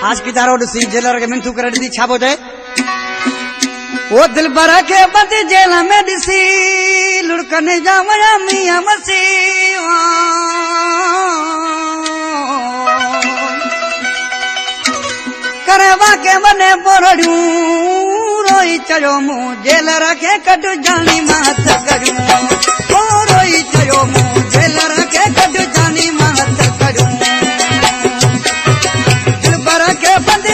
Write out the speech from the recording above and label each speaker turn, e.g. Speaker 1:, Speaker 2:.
Speaker 1: आज की तारोड सी जेलर के मिंथू कर दी छाबो दे ओ दिल भर के बद जेल में दिसी लुड़कने जावया मियां मसीहा करवा के बने बोरड़ू रोई चयो मुंह जेल रखे कट जानी मात करूं ओ रोई चयो मुंह जेल रखे कट जानी मात करूं दिल भर के बद